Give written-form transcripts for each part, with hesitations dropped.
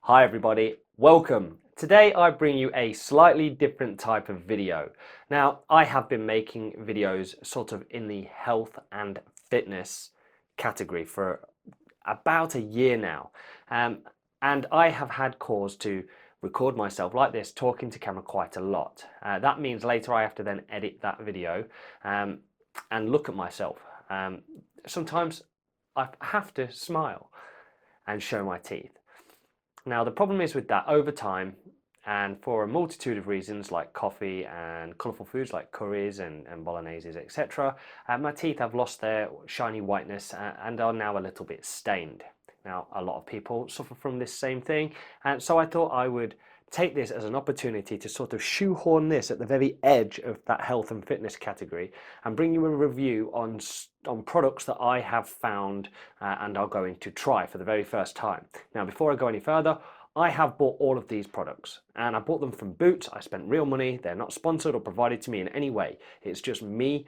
Hi everybody, welcome. Today I bring you a slightly different type of video. Now, I have been making videos sort of in the health and fitness category for about a year now. And I have had cause to record myself like this, talking to camera quite a lot. That means later I have to then edit that video and look at myself. Sometimes I have to smile and show my teeth. Now the problem is with that, over time, and for a multitude of reasons like coffee and colourful foods like curries and bologneses, etc., my teeth have lost their shiny whiteness and are now a little bit stained. Now a lot of people suffer from this same thing, and so I thought I would take this as an opportunity to sort of shoehorn this at the very edge of that health and fitness category and bring you a review on products that I have found and are going to try for the very first time. Now, before I go any further, I have bought all of these products and I bought them from Boots. I spent real money. They're not sponsored or provided to me in any way. It's just me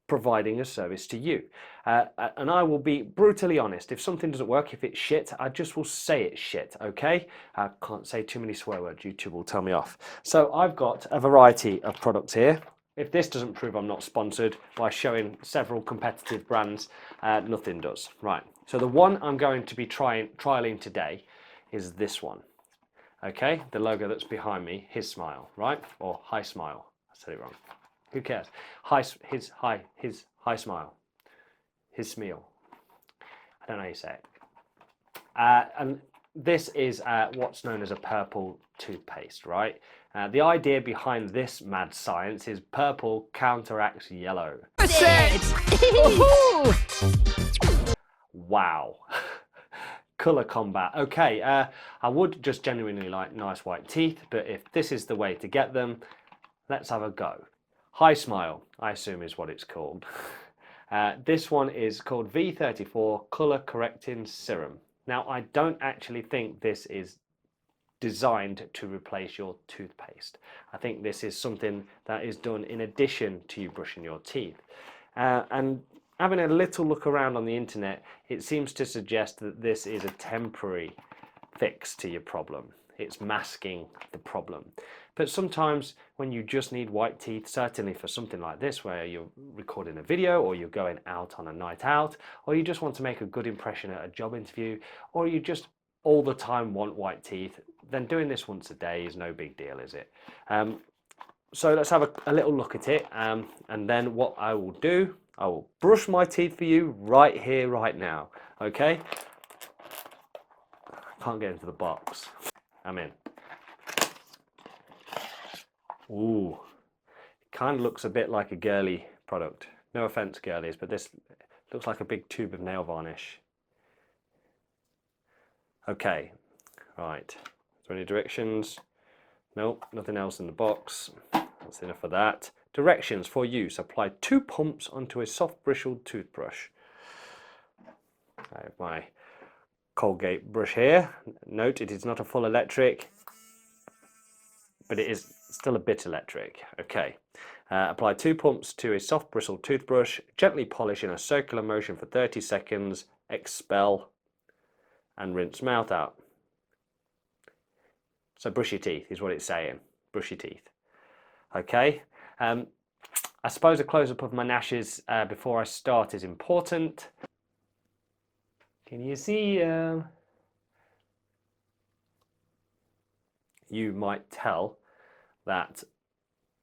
providing a service to you. And I will be brutally honest. If something doesn't work, if it's shit, I just will say it's shit, okay? I can't say too many swear words. YouTube will tell me off. So I've got a variety of products here. If this doesn't prove I'm not sponsored by showing several competitive brands, nothing does. Right, so the one I'm going to be trialing today is this one. Okay, the logo that's behind me, Hismile, right? Or Hismile, I said it wrong. Who cares? His Hismile. Hismile. I don't know how you say it. And this is what's known as a purple toothpaste, right? The idea behind this mad science is purple counteracts yellow. Wow. Colour combat. Okay, I would just genuinely like nice white teeth, but if this is the way to get them, let's have a go. Hismile, I assume is what it's called. This one is called V34 Colour Correcting Serum. Now, I don't actually think this is designed to replace your toothpaste. I think this is something that is done in addition to you brushing your teeth. And having a little look around on the internet, it seems to suggest that this is a temporary fix to your problem. It's masking the problem. But sometimes when you just need white teeth, certainly for something like this where you're recording a video or you're going out on a night out, or you just want to make a good impression at a job interview, or you just all the time want white teeth, then doing this once a day is no big deal, is it? So let's have a little look at it, and then what I will do, I will brush my teeth for you right here, right now, okay? Can't get into the box. I'm in. Ooh, kind of looks a bit like a girly product. No offense, girlies, but this looks like a big tube of nail varnish. Okay, right. Is there any directions? Nope, nothing else in the box. That's enough of that. Directions for use. Apply 2 pumps onto a soft bristled toothbrush. I have my Colgate brush here. Note it is not a full electric, but it is still a bit electric. Okay. Apply 2 pumps to a soft bristled toothbrush. Gently polish in a circular motion for 30 seconds. Expel and rinse mouth out. So brush your teeth is what it's saying. Brush your teeth. Okay. I suppose a close-up of my gnashes before I start is important. Can you see? You might tell that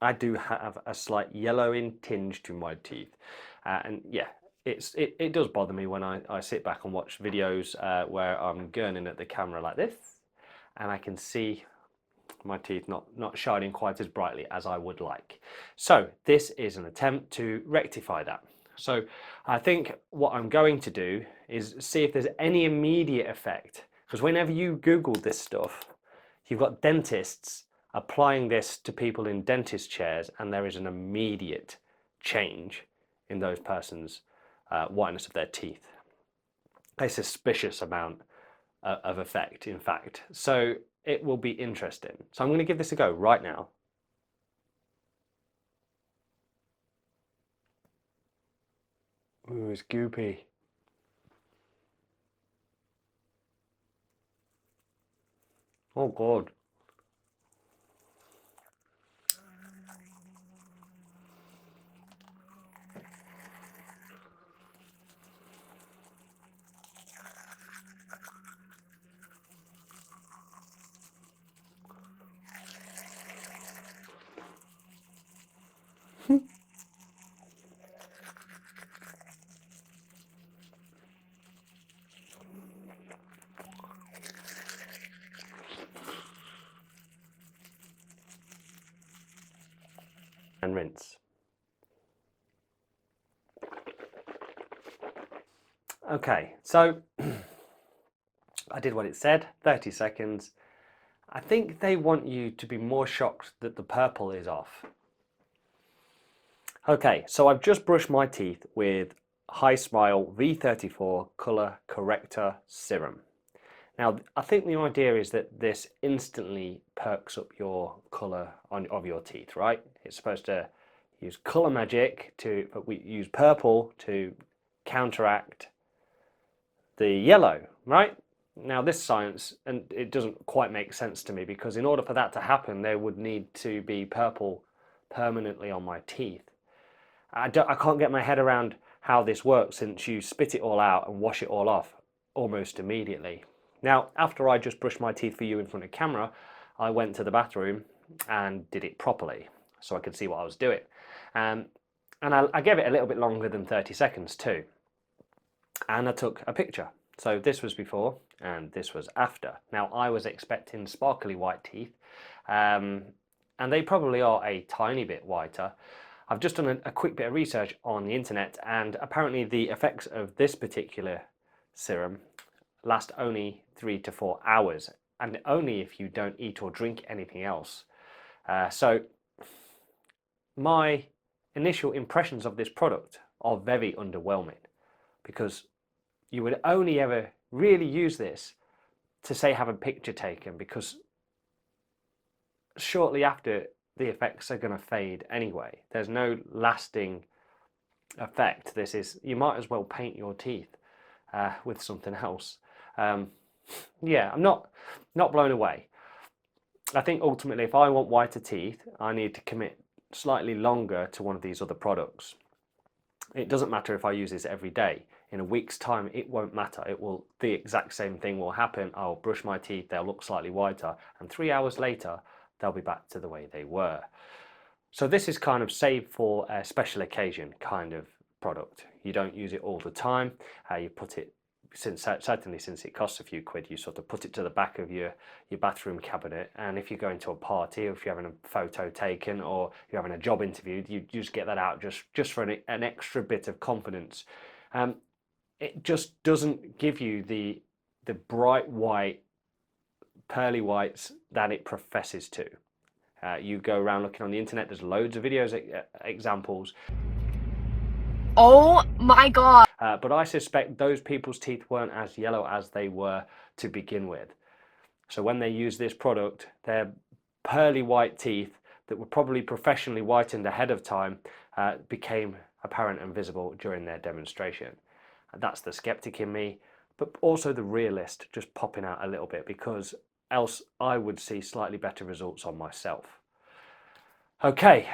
I do have a slight yellowing tinge to my teeth, and yeah, it does bother me when I sit back and watch videos where I'm gurning at the camera like this, and I can see my teeth not shining quite as brightly as I would like. So this is an attempt to rectify that. So I think what I'm going to do is see if there's any immediate effect, because whenever you Google this stuff, you've got dentists applying this to people in dentist chairs, and there is an immediate change in those persons' whiteness of their teeth. A suspicious amount of effect, in fact. So it will be interesting. So I'm going to give this a go right now. Ooh, it's goopy. Oh God. And rinse. Okay, so I did what it said, 30 seconds. I think they want you to be more shocked that the purple is off. Okay, so I've just brushed my teeth with Hismile V34 Colour Corrector Serum. Now, I think the idea is that this instantly perks up your colour of your teeth, right? It's supposed to use colour magic but we use purple to counteract the yellow, right? Now this science, and it doesn't quite make sense to me, because in order for that to happen, there would need to be purple permanently on my teeth. I can't get my head around how this works, since you spit it all out and wash it all off almost immediately. Now, after I just brushed my teeth for you in front of camera, I went to the bathroom and did it properly so I could see what I was doing. And I gave it a little bit longer than 30 seconds too. And I took a picture. So this was before and this was after. Now, I was expecting sparkly white teeth, and they probably are a tiny bit whiter. I've just done a quick bit of research on the internet, and apparently the effects of this particular serum last only 3 to 4 hours, and only if you don't eat or drink anything else. So my initial impressions of this product are very underwhelming, because you would only ever really use this to, say, have a picture taken, because shortly after the effects are going to fade anyway. There's no lasting effect. This is, you might as well paint your teeth with something else. Yeah, I'm not blown away. I think ultimately, if I want whiter teeth, I need to commit slightly longer to one of these other products. It doesn't matter if I use this every day. In a week's time, it won't matter. The exact same thing will happen. I'll brush my teeth, they'll look slightly whiter, and 3 hours later, they'll be back to the way they were. So this is kind of saved for a special occasion kind of product. You don't use it all the time. You put it, certainly since it costs a few quid, you sort of put it to the back of your bathroom cabinet, and if you're going to a party, or if you're having a photo taken, or you're having a job interview, you just get that out just for an extra bit of confidence. It just doesn't give you the bright white, pearly whites that it professes to. You go around looking on the internet, there's loads of videos, examples. Oh my God. But I suspect those people's teeth weren't as yellow as they were to begin with. So when they use this product, their pearly white teeth that were probably professionally whitened ahead of time became apparent and visible during their demonstration. That's the skeptic in me, but also the realist just popping out a little bit, because else I would see slightly better results on myself. Okay,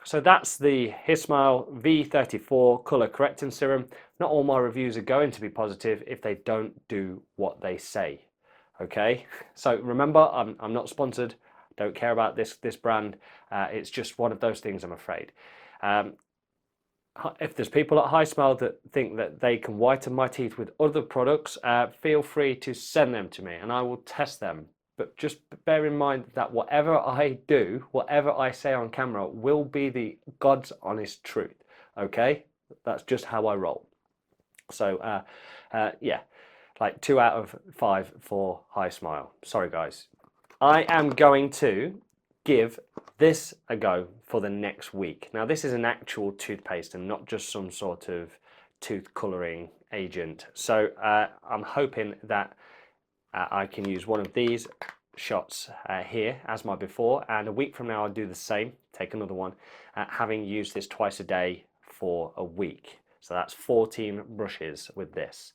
so that's the Hismile V34 Colour Correcting Serum. Not all my reviews are going to be positive if they don't do what they say. Okay, so remember, I'm not sponsored. Don't care about this brand. It's just one of those things, I'm afraid. If there's people at Hismile that think that they can whiten my teeth with other products, feel free to send them to me and I will test them. But just bear in mind that whatever I do, whatever I say on camera, will be the God's honest truth. Okay? That's just how I roll. So, yeah, like 2 out of 5 for Hismile. Sorry, guys. I am going to give this a go for the next week. Now, this is an actual toothpaste and not just some sort of tooth colouring agent. So I'm hoping that I can use one of these shots here as my before, and a week from now I'll do the same, take another one, having used this twice a day for a week. So that's 14 brushes with this.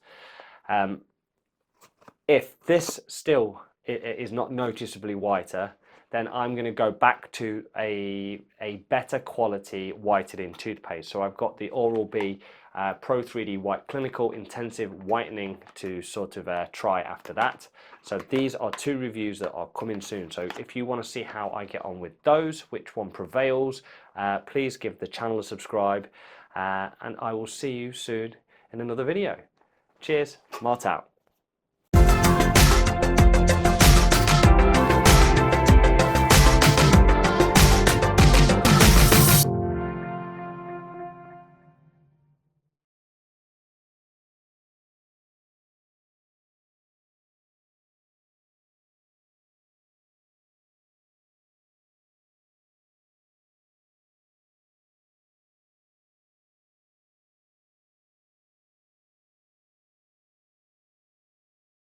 If this still it is not noticeably whiter, then I'm going to go back to a better quality whitening toothpaste. So I've got the Oral-B Pro 3D White Clinical Intensive Whitening to sort of try after that. So these are 2 reviews that are coming soon. So if you want to see how I get on with those, which one prevails, please give the channel a subscribe, and I will see you soon in another video. Cheers, Mart out.